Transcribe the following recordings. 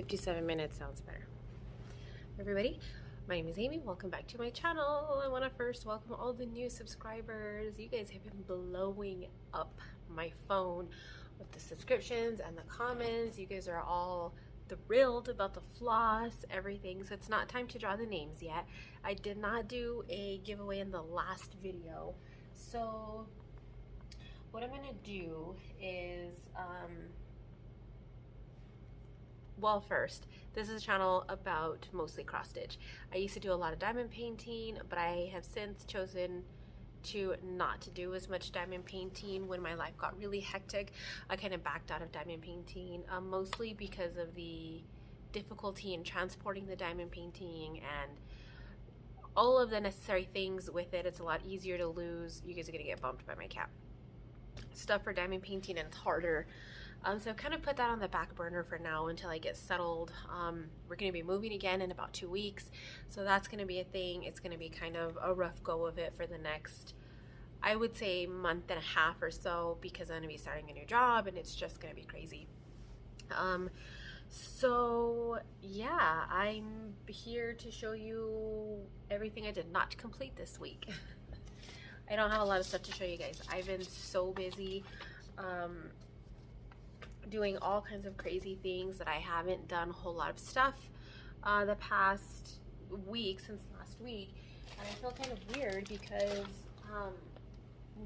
57 minutes sounds better. Everybody, my name is Amy. Welcome back to my channel. I want to first welcome all the new subscribers. You guys have been blowing up my phone with the subscriptions and the comments. You guys are all thrilled about the floss, everything. So it's not time to draw the names yet. I did not do a giveaway in the last video. So what I'm going to do is, well, first, this is a channel about mostly cross stitch. I used to do a lot of diamond painting, but I have since chosen to not to do as much diamond painting. When my life got really hectic, I kind of backed out of diamond painting, mostly because of the difficulty in transporting the diamond painting and all of the necessary things with it. It's a lot easier to lose. You guys are gonna get bumped by my cat. Stuff for diamond painting, and it's harder. So I've kind of put that on the back burner for now until I get settled. We're going to be moving again in about 2 weeks, so that's going to be a thing. It's going to be kind of a rough go of it for the next, I would say, month and a half or so, because I'm going to be starting a new job and it's just going to be crazy. So yeah, I'm here to show you everything I did not complete this week. I don't have a lot of stuff to show you guys. I've been so busy doing all kinds of crazy things that I haven't done a whole lot of stuff the past week, since last week. And I feel kind of weird because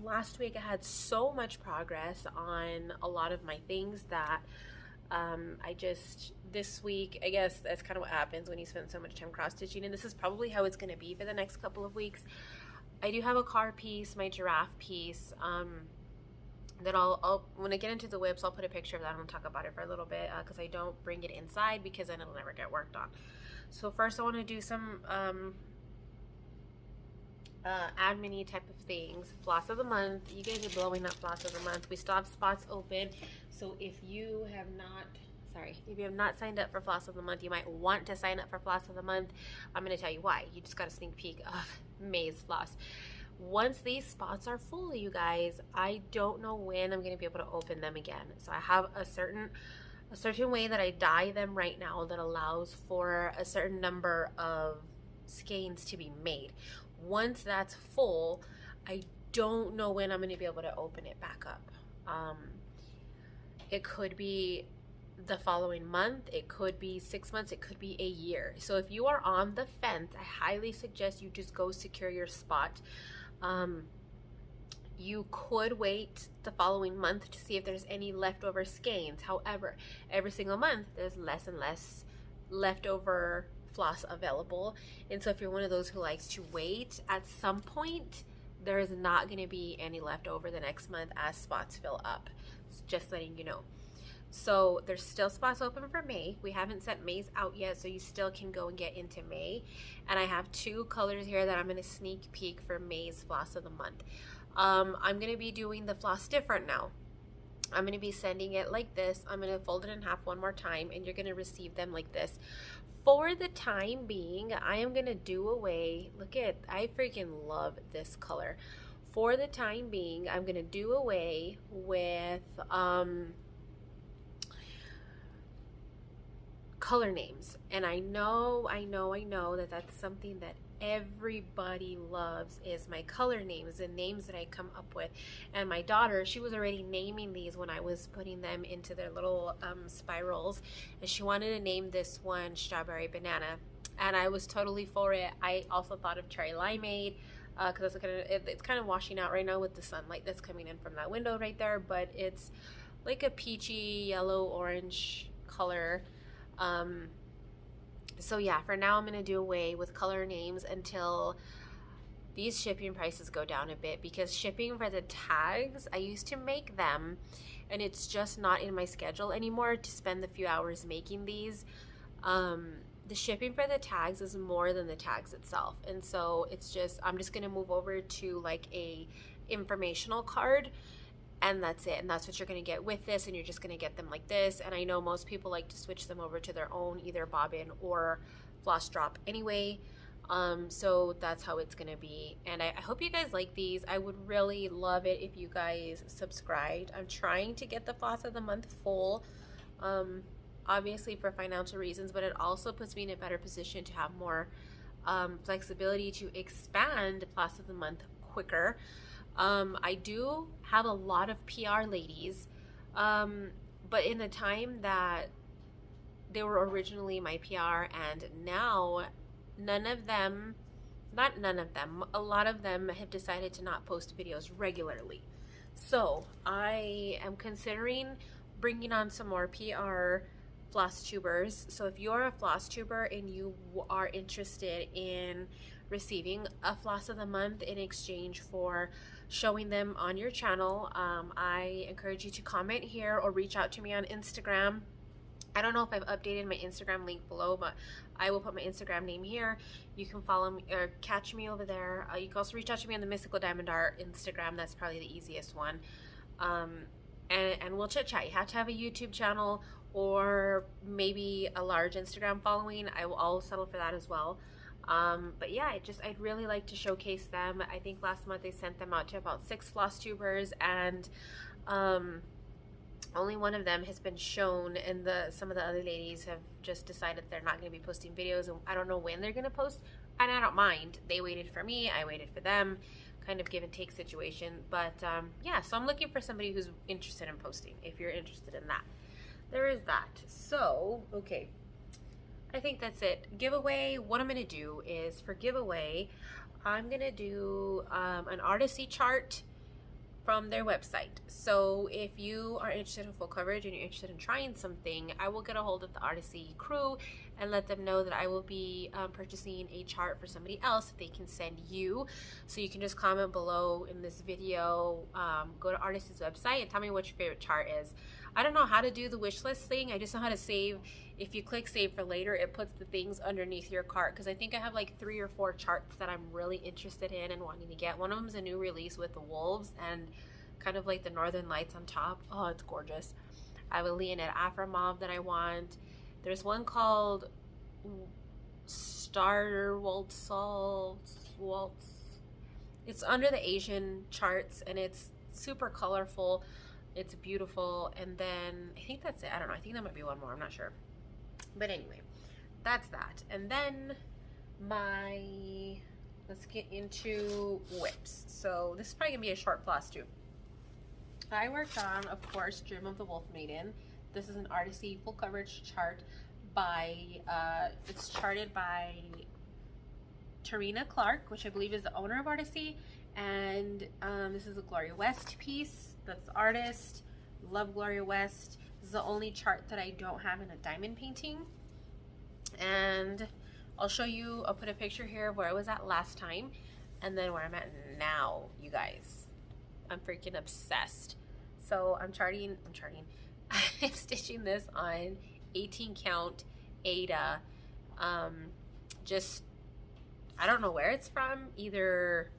last week I had so much progress on a lot of my things that this week, I guess that's kind of what happens when you spend so much time cross stitching, and this is probably how it's going to be for the next couple of weeks. I do have a car piece, my giraffe piece, that I'll when I get into the whips, I'll put a picture of that and I'll talk about it for a little bit, because I don't bring it inside because then it'll never get worked on. So first I want to do some admin-y type of things. Floss of the month. You guys are blowing up floss of the month. We still have spots open, so if you have not signed up for floss of the month, you might want to sign up for floss of the month. I'm going to tell you why. You just got a sneak peek of May's floss. Once these spots are full, you guys, I don't know when I'm going to be able to open them again. So I have a certain way that I dye them right now that allows for a certain number of skeins to be made. Once that's full, I don't know when I'm going to be able to open it back up. It could be the following month, it could be 6 months, it could be a year. So if you are on the fence, I highly suggest you just go secure your spot. You could wait the following month to see if there's any leftover skeins. However, every single month there's less and less leftover floss available, and so if you're one of those who likes to wait, at some point there is not going to be any left over the next month as spots fill up. Just letting you know. So there's still spots open for May. We haven't sent May's out yet, so you still can go and get into May. And I have 2 colors here that I'm going to sneak peek for May's floss of the month. I'm going to be doing the floss different now. I'm going to be sending it like this. I'm going to fold it in half one more time, and you're going to receive them like this. For the time being, I am going to do away, I freaking love this color. For the time being, I'm going to do away with color names. And I know that that's something that everybody loves, is my color names, the names that I come up with. And my daughter, she was already naming these when I was putting them into their little spirals, and she wanted to name this one Strawberry Banana, and I was totally for it. I also thought of Cherry Limeade, because it's kind of washing out right now with the sunlight that's coming in from that window right there, but it's like a peachy yellow orange color. So yeah, for now I'm going to do away with color names until these shipping prices go down a bit, because shipping for the tags, I used to make them and it's just not in my schedule anymore to spend the few hours making these. The shipping for the tags is more than the tags itself, and so I'm just going to move over to like a informational card, and that's it. And that's what you're going to get with this, and you're just going to get them like this. And I know most people like to switch them over to their own either bobbin or floss drop anyway, so that's how it's going to be. And I hope you guys like these. I would really love it if you guys subscribed. I'm trying to get the floss of the month full. obviously for financial reasons, but it also puts me in a better position to have more flexibility to expand Floss of the Month quicker. I do have a lot of PR ladies, but in the time that they were originally my PR, and now none of them, not none of them, a lot of them have decided to not post videos regularly. So I am considering bringing on some more PR floss tubers. So if you're a floss tuber and you are interested in receiving a floss of the month in exchange for showing them on your channel, I encourage you to comment here or reach out to me on Instagram. I don't know if I've updated my Instagram link below, but I will put my Instagram name here. You can follow me or catch me over there. You can also reach out to me on the Mystical Diamond Art Instagram. That's probably the easiest one. And we'll chit chat. You have to have a YouTube channel or maybe a large Instagram following. I'll settle for that as well. But yeah, I'd really like to showcase them. I think last month they sent them out to about 6 floss tubers, and only one of them has been shown, and some of the other ladies have just decided they're not going to be posting videos, and I don't know when they're going to post, and I don't mind. They waited for me, I waited for them, kind of give and take situation. But yeah, so I'm looking for somebody who's interested in posting, if you're interested in that. There is that. So, okay, I think that's it. Giveaway, what I'm going to do is, for giveaway, I'm going to do an artisty chart from their website. So if you are interested in full coverage and you're interested in trying something, I will get a hold of the artisty crew and let them know that I will be purchasing a chart for somebody else that they can send you. So you can just comment below in this video, go to artist's website and tell me what your favorite chart is. I don't know how to do the wish list thing. I just know how to save. If you click save for later, it puts the things underneath your cart, because I think I have like 3 or 4 charts that I'm really interested in and wanting to get. One of them is a new release with the wolves and kind of like the northern lights on top. Oh, it's gorgeous. I have a Leonid Afromov that I want. There's one called Star Waltz. It's under the Asian charts and it's super colorful. It's beautiful. And then I think that's it. I don't know. I think there might be one more. I'm not sure. But anyway, that's that. And then let's get into whips. So this is probably gonna be a short floss too. I worked on, of course, Dream of the Wolf Maiden. This is an artisty full coverage chart by, it's charted by Tarina Clark, which I believe is the owner of Artisty. And this is a Gloria West piece. That's the artist. Love Gloria West. This is the only chart that I don't have in a diamond painting. And I'll show you, I'll put a picture here of where I was at last time and then where I'm at now, you guys. I'm freaking obsessed. So I'm stitching this on 18 count Ada. Just, I don't know where it's from, either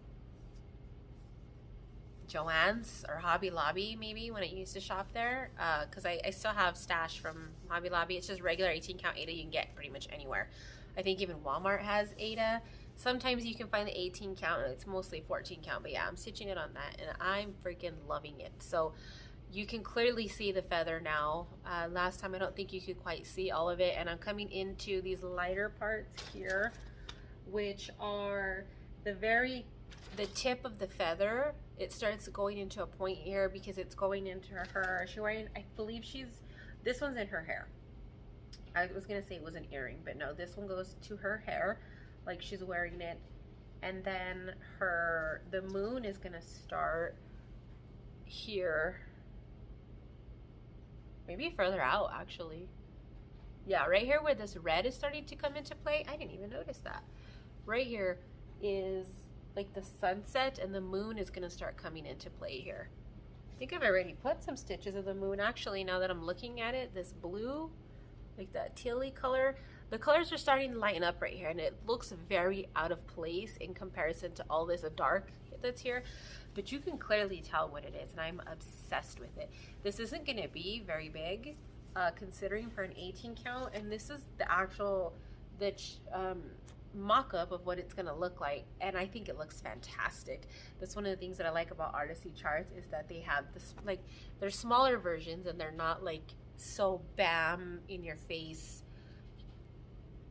Joann's or Hobby Lobby, maybe, when I used to shop there, because I still have stash from Hobby Lobby. It's just regular 18 count Ada you can get pretty much anywhere. I think even Walmart has Ada. Sometimes you can find the 18 count, and it's mostly 14 count, but yeah, I'm stitching it on that, and I'm freaking loving it. So you can clearly see the feather now. Last time I don't think you could quite see all of it, and I'm coming into these lighter parts here, which are the tip of the feather. It starts going into a point here because it's going into her. She's wearing, I believe this one's in her hair. I was gonna say it was an earring, but no, this one goes to her hair, like she's wearing it. And then the moon is gonna start here, maybe further out actually. Yeah, right here where this red is starting to come into play. I didn't even notice that. Right here is like the sunset, and the moon is gonna start coming into play here. I think I've already put some stitches of the moon actually, now that I'm looking at it. This blue, like that tealy color, the colors are starting to lighten up right here, and it looks very out of place in comparison to all this dark that's here, but you can clearly tell what it is, and I'm obsessed with it. This isn't gonna be very big, considering for an 18 count, and this is the actual mock-up of what it's gonna look like, and I think it looks fantastic. That's one of the things that I like about artisty charts, is that they have this, like, they're smaller versions, and they're not like so bam in your face,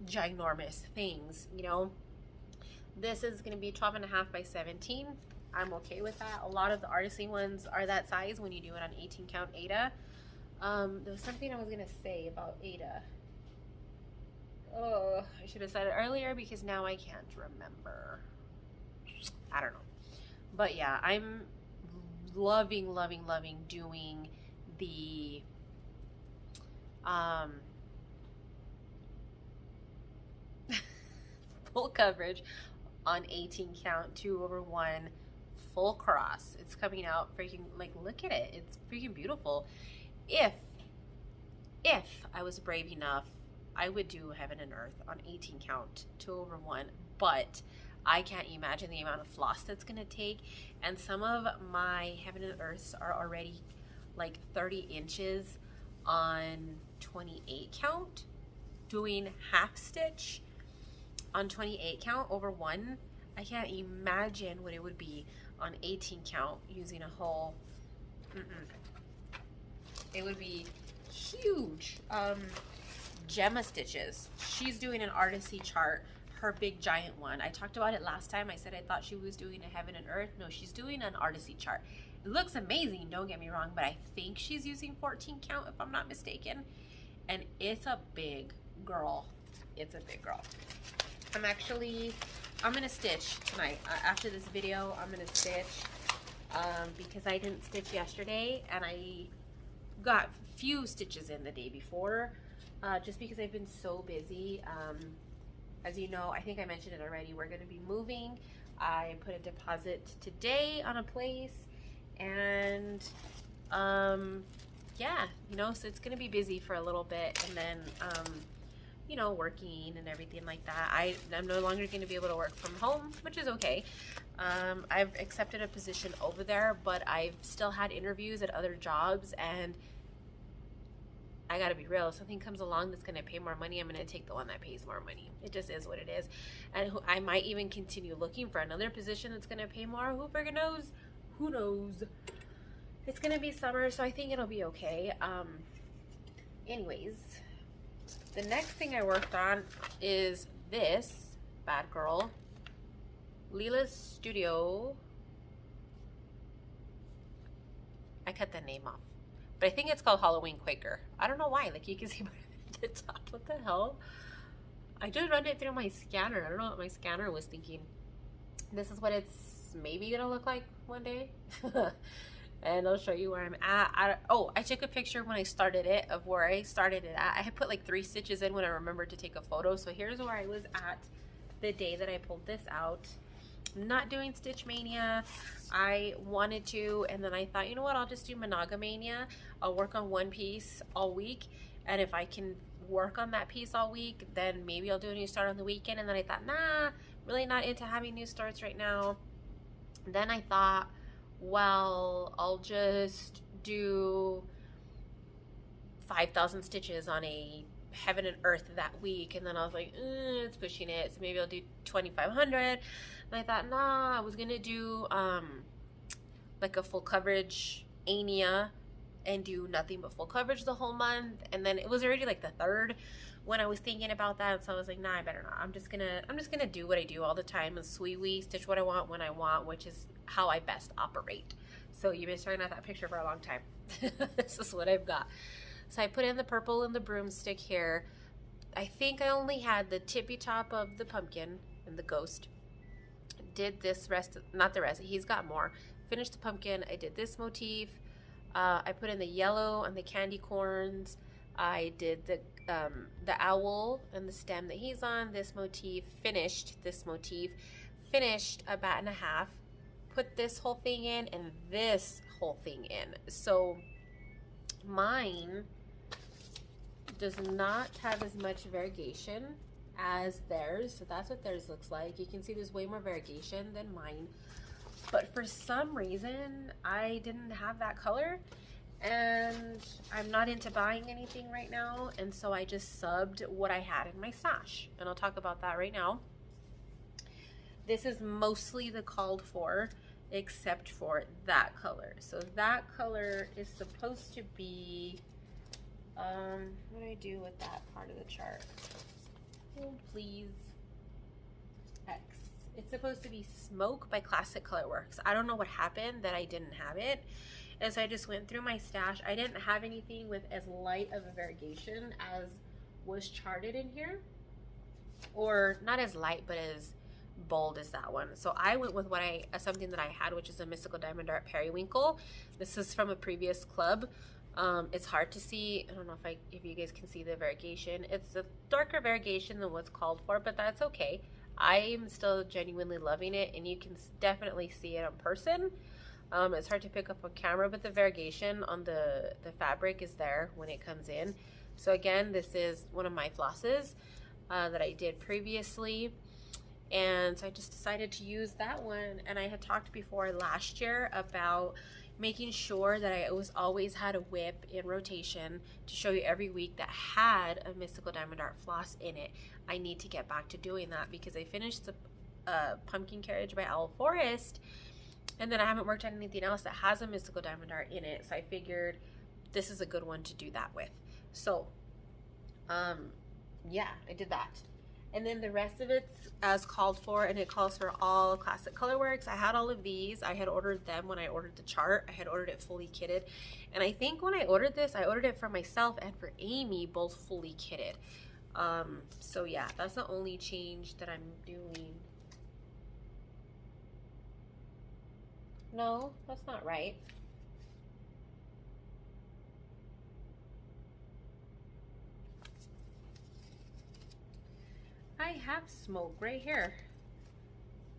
ginormous things, you know. This is going to be 12.5 by 17. I'm okay with that. A lot of the artsy ones are that size when you do it on 18 count Ada. There was something I was going to say about Ada. Oh, I should have said it earlier because now I can't remember. I don't know. But yeah, I'm loving doing the full coverage on 18 count 2/1 full cross. It's coming out freaking, like, look at it. It's freaking beautiful. If I was brave enough, I would do Heaven and Earth on 18 count 2/1, but I can't imagine the amount of floss that's gonna take. And some of my Heaven and Earths are already like 30 inches on 28 count. Doing half stitch on 28 count over 1, I can't imagine what it would be on 18 count using a whole, it would be huge. Gemma stitches, she's doing an artsy chart, her big giant one. I talked about it last time. I said I thought she was doing a Heaven and Earth. No, she's doing an artsy chart. It looks amazing, don't get me wrong, but I think she's using 14 count if I'm not mistaken. And it's a big girl. It's a big girl. I'm gonna stitch tonight. After this video, I'm gonna stitch because I didn't stitch yesterday and I got few stitches in the day before just because I've been so busy. As you know, I think I mentioned it already, we're gonna be moving. I put a deposit today on a place and yeah, you know, so it's gonna be busy for a little bit, and then you know, working and everything like that. I'm no longer going to be able to work from home, which is okay. I've accepted a position over there, but I've still had interviews at other jobs, and I gotta be real, if something comes along that's gonna pay more money, I'm gonna take the one that pays more money. It just is what it is. And I might even continue looking for another position that's gonna pay more. Who friggin' knows? Who knows? It's gonna be summer, so I think it'll be okay. Anyways, the next thing I worked on is this bad girl, Leela's Studio. I cut the name off, but I think it's called Halloween Quaker. I don't know why. Like, you can see at the top. What the hell? I just run it through my scanner. I don't know what my scanner was thinking. This is what it's maybe gonna look like one day. And I'll show you where I'm at. I took a picture when I started it of where I started it at. I had put like 3 stitches in when I remembered to take a photo. So here's where I was at the day that I pulled this out. I'm not doing Stitch Mania. I wanted to, and then I thought, you know what, I'll just do Monogamania. I'll work on one piece all week, and if I can work on that piece all week, then maybe I'll do a new start on the weekend. And then I thought, nah, really not into having new starts right now. And then I thought, well, I'll just do 5,000 stitches on a Heaven and Earth that week. And then I was like, it's pushing it, so maybe I'll do 2,500. And I thought, nah, I was gonna do like a full coverage Ania and do nothing but full coverage the whole month. And then it was already like the 3rd when I was thinking about that, so I was like, nah, I better not. I'm just gonna do what I do all the time and sweet stitch what I want when I want, which is how I best operate. So you've been staring at that picture for a long time. This is what I've got. So I put in the purple and the broomstick here. I think I only had the tippy top of the pumpkin and the ghost. Did this rest, not the rest, he's got more. Finished the pumpkin. I did this motif. I put in the yellow and the candy corns. I did the owl and the stem that he's on. This motif, finished this motif, finished a bat and a half, put this whole thing in and this whole thing in. So mine does not have as much variegation as theirs. So that's what theirs looks like. You can see there's way more variegation than mine. But for some reason, I didn't have that color. And I'm not into buying anything right now, and so I just subbed what I had in my stash, and I'll talk about that right now. This is mostly the called for, except for that color. So that color is supposed to be What do I do with that part of the chart? Oh, please. X. It's supposed to be Smoke by Classic Colorworks. I don't know what happened that I didn't have it. And so I just went through my stash. I didn't have anything with as light of a variegation as was charted in here. Or not as light, but as bold as that one. So I went with something that I had, which is a Mystical Diamond Art Periwinkle. This is from a previous club. It's hard to see. I don't know if you guys can see the variegation. It's a darker variegation than what's called for, but that's okay. I'm still genuinely loving it, and you can definitely see it in person. It's hard to pick up on camera, but the variegation on the fabric is there when it comes in. So again, this is one of my flosses that I did previously, and so I just decided to use that one. And I had talked before last year about making sure that I always had a whip in rotation to show you every week that had a Mystical Diamond Art floss in it. I need to get back to doing that because I finished the Pumpkin Carriage by Owl Forest, and then I haven't worked on anything else that has a Mystical Diamond Art in it, so I figured this is a good one to do that with. So yeah, I did that. And then the rest of it's as called for, and it calls for all Classic Colorworks. I had all of these. I had ordered them when I ordered the chart. I had ordered it fully kitted. And I think when I ordered this, I ordered it for myself and for Amy, both fully kitted. So yeah, that's the only change that I'm doing. No, that's not right. I have Smoke right here.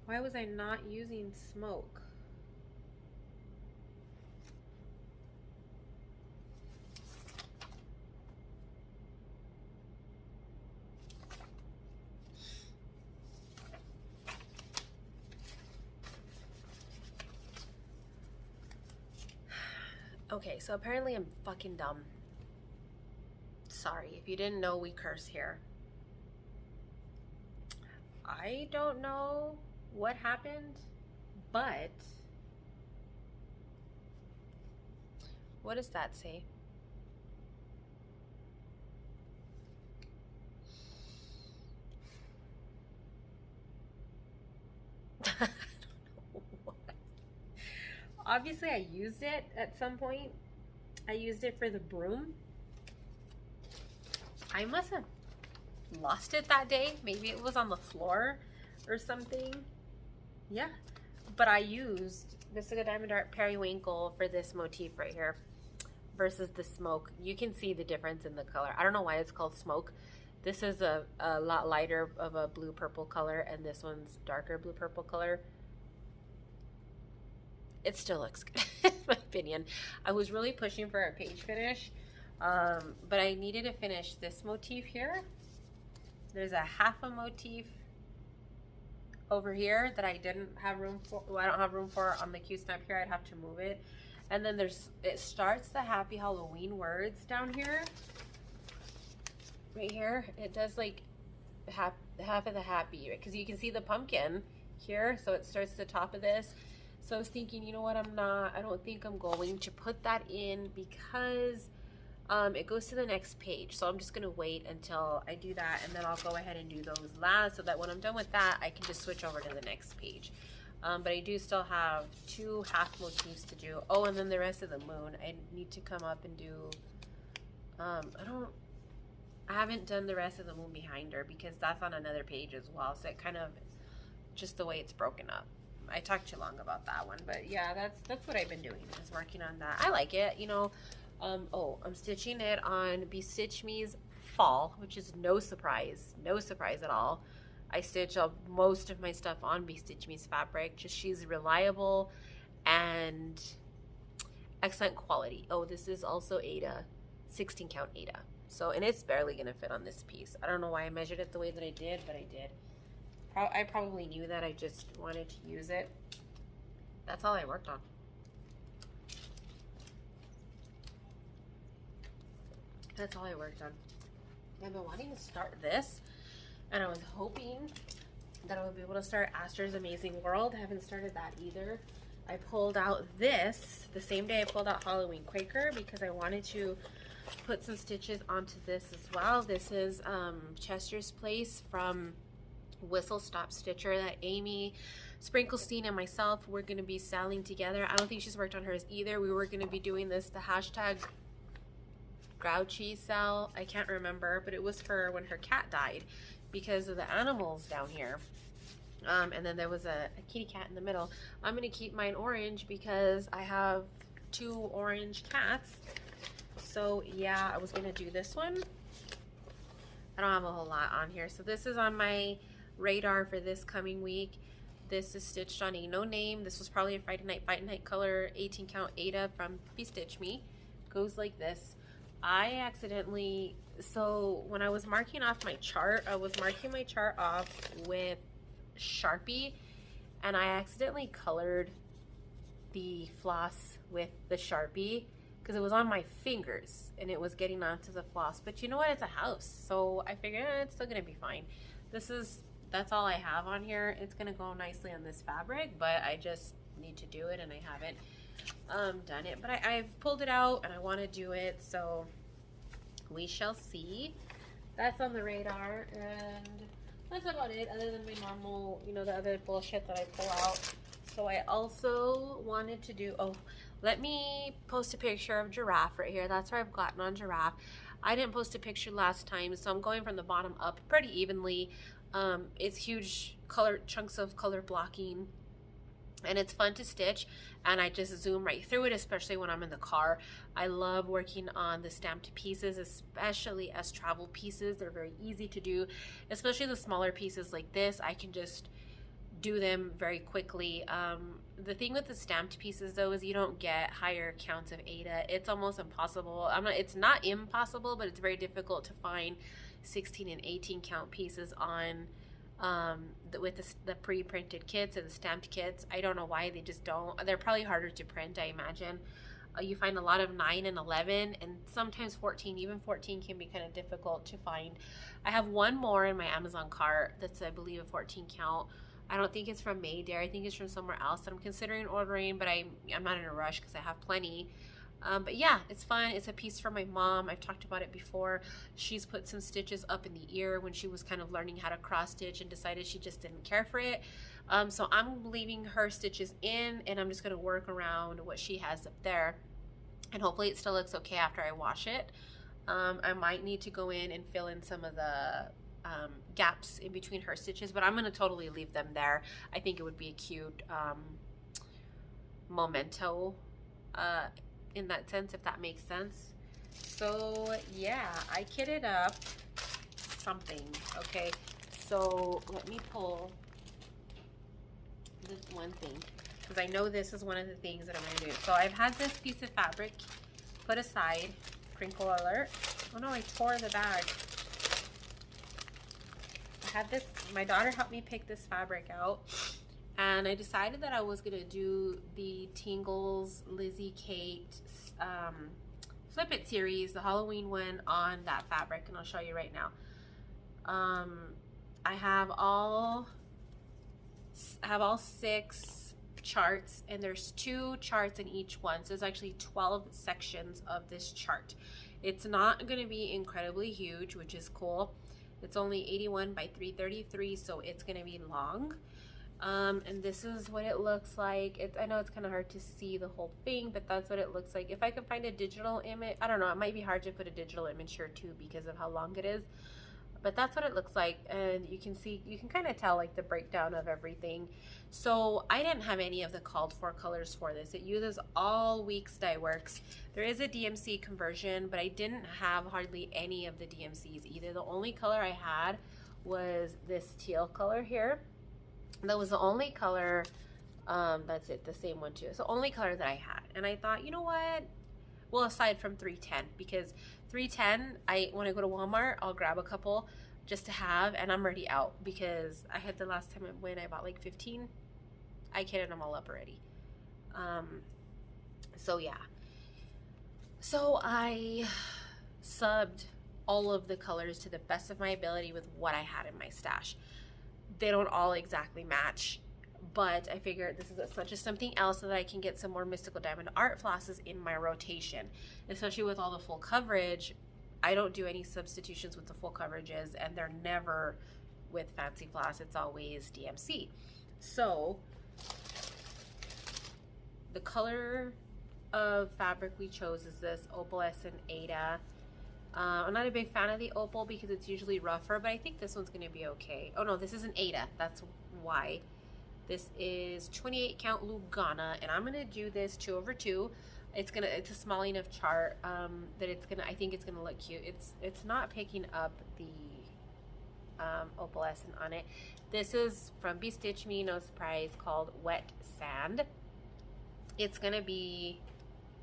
Why was I not using Smoke? Okay, so apparently I'm fucking dumb. Sorry, if you didn't know, we curse here. I don't know what happened, but what does that say? I don't know what. Obviously, I used it at some point. I used it for the broom. I must have lost it that day. Maybe it was on the floor or something. Yeah, but I used Mystical Diamond Art Periwinkle for this motif right here versus the Smoke. You can see the difference in the color. I don't know why it's called Smoke. This is a lot lighter of a blue purple color, and this one's darker blue purple color. It still looks good in my opinion. I was really pushing for a page finish, but I needed to finish this motif here. There's a half a motif over here that I didn't have room for. Well, I don't have room for on the Q-snap here. I'd have to move it. And then it starts the Happy Halloween words down here. Right here. It does like half of the happy, because you can see the pumpkin here. So it starts the top of this. So I was thinking, you know what, I don't think I'm going to put that in because it goes to the next page. So I'm just gonna wait until I do that, and then I'll go ahead and do those last, so that when I'm done with that, I can just switch over to the next page. But I do still have 2 half motifs to do. Oh, and then the rest of the moon. I need to come up and do, I haven't done the rest of the moon behind her because that's on another page as well. So it kind of, just the way it's broken up. I talked too long about that one, but yeah, that's what I've been doing, is working on that. I like it, you know. Oh, I'm stitching it on Bestitch Me's Fall, which is no surprise at all. I stitch up most of my stuff on Bestitch Me's fabric. Just she's reliable and excellent quality. Oh, this is also Aida, 16 count Aida. So, and it's barely gonna fit on this piece. I don't know why I measured it the way that I did, but I did. I probably knew that. I just wanted to use it. That's all I worked on. That's all I worked on. I've been wanting to start this, and I was hoping that I would be able to start Aster's Amazing World. I haven't started that either. I pulled out this the same day I pulled out Halloween Quaker because I wanted to put some stitches onto this as well. This is Chester's Place from Whistle Stop Stitcher that Amy, Sprinklesteen, and myself were going to be selling together. I don't think she's worked on hers either. We were going to be doing this, the hashtag grouchy sell. I can't remember, but it was for when her cat died because of the animals down here. And then there was a kitty cat in the middle. I'm going to keep mine orange because I have 2 orange cats. So yeah, I was going to do this one. I don't have a whole lot on here. So this is on my radar for this coming week. This is stitched on a no name. This was probably a Friday Night Fight Night color 18 count Ada from Stitch Me. Goes like this. I accidentally, so when I was marking off my chart, I was marking my chart off with Sharpie, and I accidentally colored the floss with the Sharpie because it was on my fingers and it was getting onto the floss. But you know what, it's a house, so I figured it's still gonna be fine. That's all I have on here. It's gonna go nicely on this fabric, but I just need to do it and I haven't done it. But I've pulled it out and I want to do it, so we shall see. That's on the radar, and that's about it, other than my normal, you know, the other bullshit that I pull out. So I also wanted to do, oh, let me post a picture of Giraffe right here. That's where I've gotten on Giraffe. I didn't post a picture last time, so I'm going from the bottom up pretty evenly. It's huge chunks of color blocking, and it's fun to stitch, and I just zoom right through it, especially when I'm in the car. I love working on the stamped pieces, especially as travel pieces. They're very easy to do, especially the smaller pieces like this. I can just do them very quickly. The thing with the stamped pieces though is you don't get higher counts of Ada. It's almost impossible. It's not impossible, but it's very difficult to find 16 and 18 count pieces on with the pre-printed kits or the stamped kits. I don't know why they just don't. They're probably harder to print, I imagine. You find a lot of 9 and 11, and sometimes 14. Even 14 can be kind of difficult to find. I have one more in my Amazon cart that's, I believe, a 14 count. I don't think it's from Maiden. I think it's from somewhere else that I'm considering ordering, but I'm not in a rush because I have plenty. But yeah, it's fun. It's a piece for my mom. I've talked about it before. She's put some stitches up in the ear when she was kind of learning how to cross stitch and decided she just didn't care for it. So I'm leaving her stitches in, and I'm just going to work around what she has up there. And hopefully it still looks okay after I wash it. I might need to go in and fill in some of the gaps in between her stitches, but I'm going to totally leave them there. I think it would be a cute memento in that sense, if that makes sense. So yeah, I kitted up something. Okay, so let me pull this one thing, because I know this is one of the things that I'm going to do. So I've had this piece of fabric put aside. Crinkle alert. Oh no, I tore the bag. I had this, my daughter helped me pick this fabric out, and I decided that I was going to do the Tingles Lizzie Kate Flip It series, the Halloween one, on that fabric, and I'll show you right now. I have all 6 charts, and there's 2 charts in each one, so there's actually 12 sections of this chart. It's not going to be incredibly huge, which is cool. It's only 81 by 333, so it's going to be long. And this is what it looks like. I know it's kind of hard to see the whole thing, but that's what it looks like. If I can find a digital image, I don't know, it might be hard to put a digital image here too because of how long it is. But that's what it looks like, and you can see, you can kind of tell like the breakdown of everything. So I didn't have any of the called for colors for this. It uses all Weeks Dye Works. There is a DMC conversion, but I didn't have hardly any of the DMCs either. The only color I had was this teal color here. That was the only color. That's it, the same one too. It's the only color that I had, and I thought, you know what, well, aside from 310, because 310, when I go to Walmart, I'll grab a couple just to have, and I'm already out because I had, the last time I went, I bought like 15. I kitted them all up already. So yeah, so I subbed all of the colors to the best of my ability with what I had in my stash. They don't all exactly match, but I figured this is such as something else so that I can get some more Mystical Diamond Art flosses in my rotation, especially with all the full coverage. I don't do any substitutions with the full coverages, and they're never with Fancy Floss. It's always DMC. So the color of fabric we chose is this Opalescent Ada. I'm not a big fan of the opal because it's usually rougher, but I think this one's gonna be okay. Oh no, this is an Ada, that's why. This is 28 count Lugana, and I'm gonna do this 2/2. It's a small enough chart that I think it's gonna look cute. It's not picking up the opalescent on it. This is from Be Stitch Me, no surprise, called Wet Sand. It's gonna be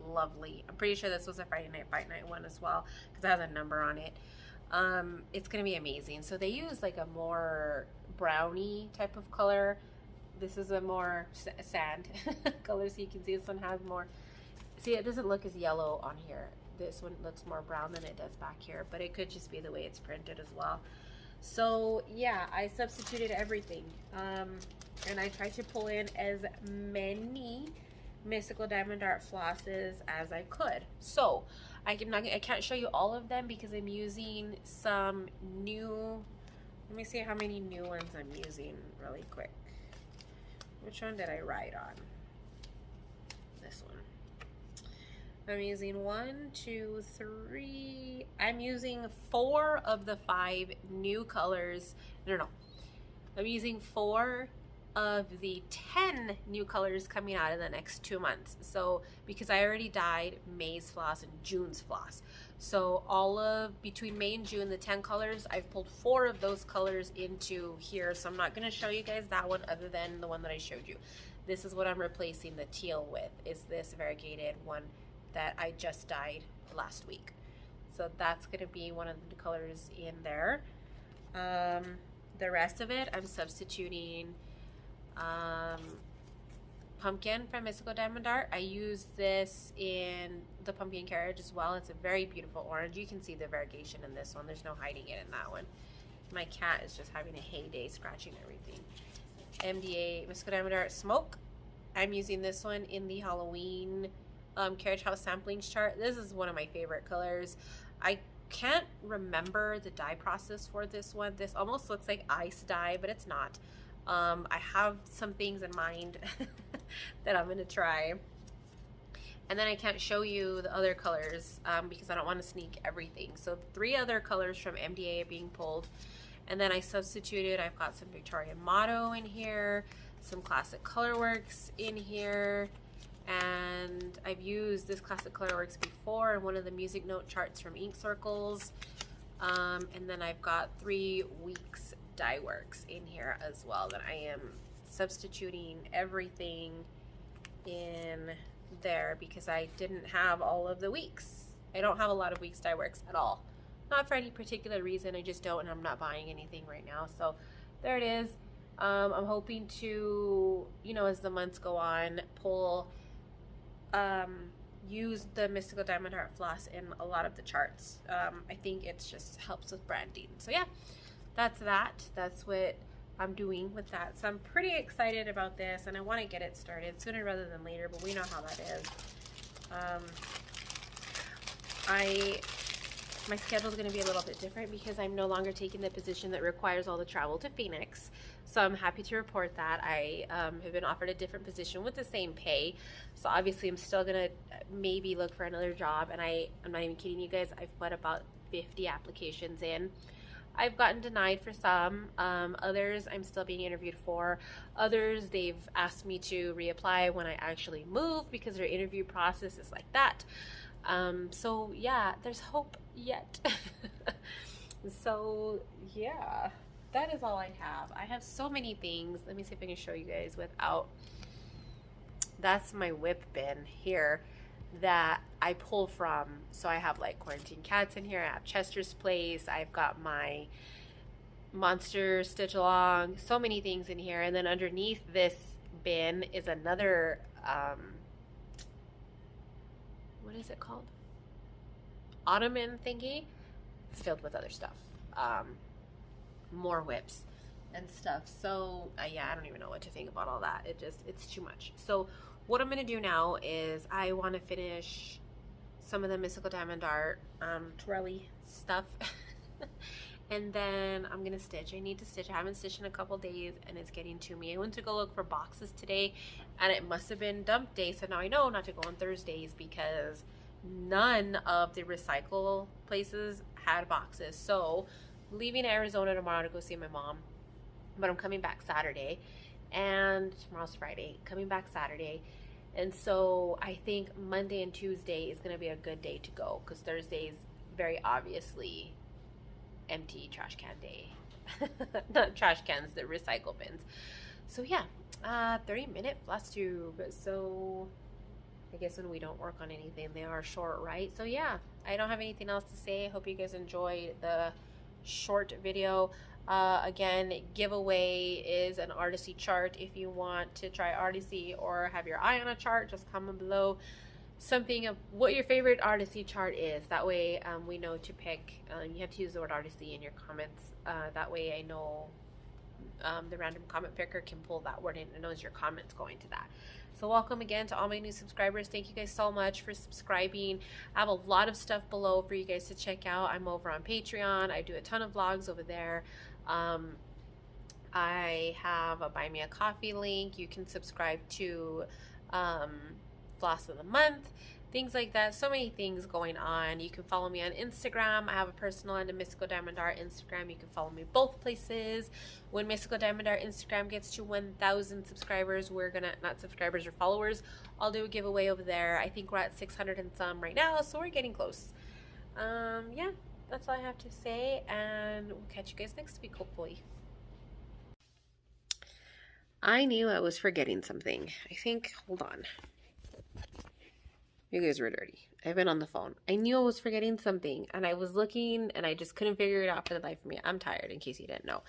lovely. I'm pretty sure this was a Friday Night Fight Night one as well because it has a number on it. It's gonna be amazing. So they use like a more brownie type of color. This is a more sand color, so you can see this one has more. See, it doesn't look as yellow on here. This one looks more brown than it does back here, but it could just be the way it's printed as well. So yeah, I substituted everything, and I tried to pull in as many Mystical Diamond Art flosses as I could. So I can't show you all of them because I'm using some new. Let me see how many new ones I'm using really quick. Which one did I write on? This one. I'm using 1, 2, 3. I'm using 4 of the 5 new colors. No. I'm using 4 of the 10 new colors coming out in the next 2 months. So because I already dyed May's floss and June's floss, so all of between May and June, the 10 colors, I've pulled 4 of those colors into here. So I'm not going to show you guys that one other than the one that I showed you. This is what I'm replacing the teal with, is this variegated one that I just dyed last week. So that's going to be one of the colors in there. The rest of it, I'm substituting pumpkin from Mystical Diamond Art. I use this in the pumpkin carriage as well. It's a very beautiful orange. You can see the variegation in this one. There's no hiding it in that one. My cat is just having a heyday scratching everything. MDA Mystical Diamond Art Smoke. I'm using this one in the Halloween Carriage House Samplings chart. This is one of my favorite colors. I can't remember the dye process for this one. This almost looks like ice dye, but it's not. I have some things in mind that I'm going to try. And then I can't show you the other colors because I don't want to sneak everything. So 3 other colors from MDA are being pulled. And then I substituted, I've got some Victorian Motto in here, some Classic Colorworks in here, and I've used this Classic Colorworks before in one of the music note charts from Ink Circles. And then I've got 3 Weeks Dye Works in here as well that I am substituting everything in there because I didn't have all of the weeks. I don't have a lot of Weeks Dye Works at all. Not for any particular reason, I just don't, and I'm not buying anything right now. So there it is. I'm hoping to, you know, as the months go on, pull, use the Mystical Diamond Art floss in a lot of the charts. I think it just helps with branding. So yeah, that's what I'm doing with that. So I'm pretty excited about this, and I want to get it started sooner rather than later, but we know how that is. My schedule is going to be a little bit different because I'm no longer taking the position that requires all the travel to Phoenix. So I'm happy to report that I have been offered a different position with the same pay. So obviously I'm still going to maybe look for another job. And I'm not even kidding you guys. I've put about 50 applications in. I've gotten denied for some. Others I'm still being interviewed for. Others they've asked me to reapply when I actually move because their interview process is like that. So yeah, there's hope yet. So yeah, that is all I have. I have so many things. Let me see if I can show you guys without. That's my whip bin here that I pull from. So I have like Quarantine Cats in here. I have Chester's Place. I've got my Monster Stitch Along. So many things in here. And then underneath this bin is another what is it called? Ottoman thingy. It's filled with other stuff. More whips. and stuff. So yeah, I don't even know what to think about all that. It's too much. So what I'm gonna do now is I want to finish some of the Mystical Diamond Art twirly stuff. And then I'm gonna stitch. I need to stitch. I haven't stitched in a couple days and it's getting to me. I went to go look for boxes today and it must have been dump day, so now I know not to go on Thursdays because none of the recycle places had boxes. So leaving Arizona tomorrow to go see my mom, but I'm coming back Saturday, and tomorrow's Friday, coming back Saturday. And so I think Monday and Tuesday is going to be a good day to go because Thursday's very obviously empty trash can day. Not trash cans, the recycle bins. So yeah, 30-minute Flosstube. So I guess when we don't work on anything, they are short, right? So yeah, I don't have anything else to say. Hope you guys enjoyed the short video. Again, giveaway is an Artisy chart. If you want to try Artisy or have your eye on a chart, just comment below something of what your favorite Artisy chart is. That way we know to pick. You have to use the word Artisy in your comments. That way I know the random comment picker can pull that word in and knows your comments going to that. So welcome again to all my new subscribers. Thank you guys so much for subscribing. I have a lot of stuff below for you guys to check out. I'm over on Patreon. I do a ton of vlogs over there. I have a Buy Me a Coffee link. You can subscribe to Floss of the Month, things like that. So many things going on. You can follow me on Instagram. I have a personal and a Mystical Diamond Art Instagram. You can follow me both places. When Mystical Diamond Art Instagram gets to 1,000 subscribers, we're gonna, not subscribers or followers, I'll do a giveaway over there. I think we're at 600 and some right now, so we're getting close. Yeah, that's all I have to say, and we'll catch you guys next week, hopefully. I knew I was forgetting something. I think, hold on. You guys were dirty. I've been on the phone. I knew I was forgetting something, and I was looking, and I just couldn't figure it out for the life of me. I'm tired, in case you didn't know.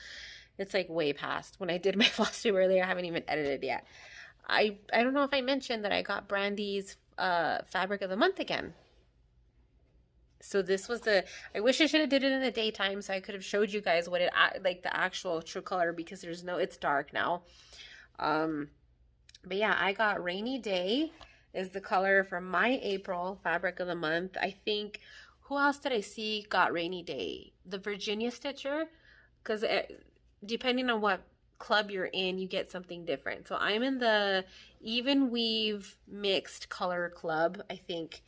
It's like way past when I did my Flosstube earlier. I haven't even edited yet. I don't know if I mentioned that I got Brandy's Fabric of the Month again. So this was the, I wish I should have did it in the daytime so I could have showed you guys what it, like the actual true color, because there's no, it's dark now. But yeah, I got Rainy Day is the color for my April Fabric of the Month. I think, who else did I see got Rainy Day? The Virginia Stitcher, because depending on what club you're in, you get something different. So I'm in the Even Weave Mixed Color Club, I think,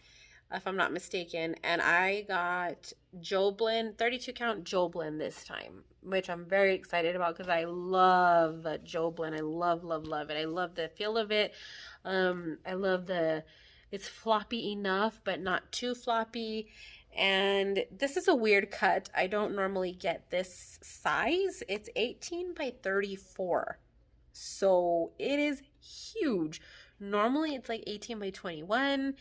if I'm not mistaken, and I got Joblin, 32 count Joblin this time, which I'm very excited about because I love Joblin. I love it. I love the feel of it. I love it's floppy enough, but not too floppy. And this is a weird cut. I don't normally get this size. It's 18 by 34. So it is huge. Normally it's like 18 by 21,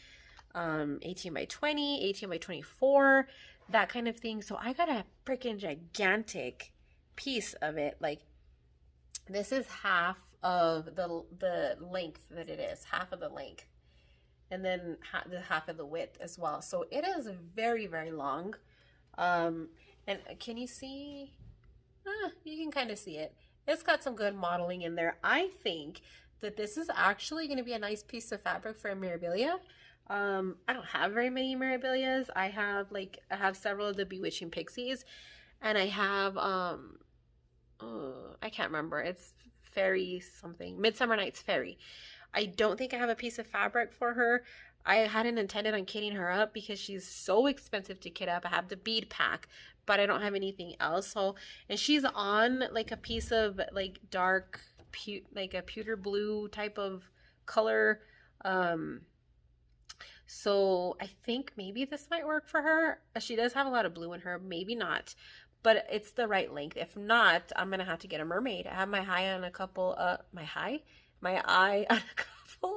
18 by 20, 18 by 24, that kind of thing. So I got a freaking gigantic piece of it. Like, this is half of the length that it is, half of the length, and then the half of the width as well. So it is very, very long. And can you see? You can kind of see it. It's got some good modeling in there. I think that this is actually going to be a nice piece of fabric for a Mirabilia. I don't have very many Mirabilias. I have several of the Bewitching Pixies, and I have I can't remember. It's Fairy something. Midsummer Night's Fairy. I don't think I have a piece of fabric for her. I hadn't intended on kitting her up because she's so expensive to kit up. I have the bead pack, but I don't have anything else. So, and she's on like a piece of like dark, like a pewter blue type of color. So I think maybe this might work for her. She does have a lot of blue in her, maybe not, but it's the right length. If not, I'm gonna have to get a mermaid. I have my eye on a couple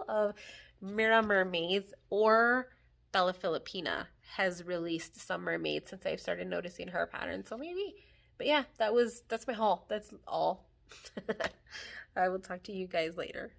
of Mira mermaids, or Bella Filipina has released some mermaids since I've started noticing her pattern. So maybe, but yeah, that's my haul. That's all. I will talk to you guys later.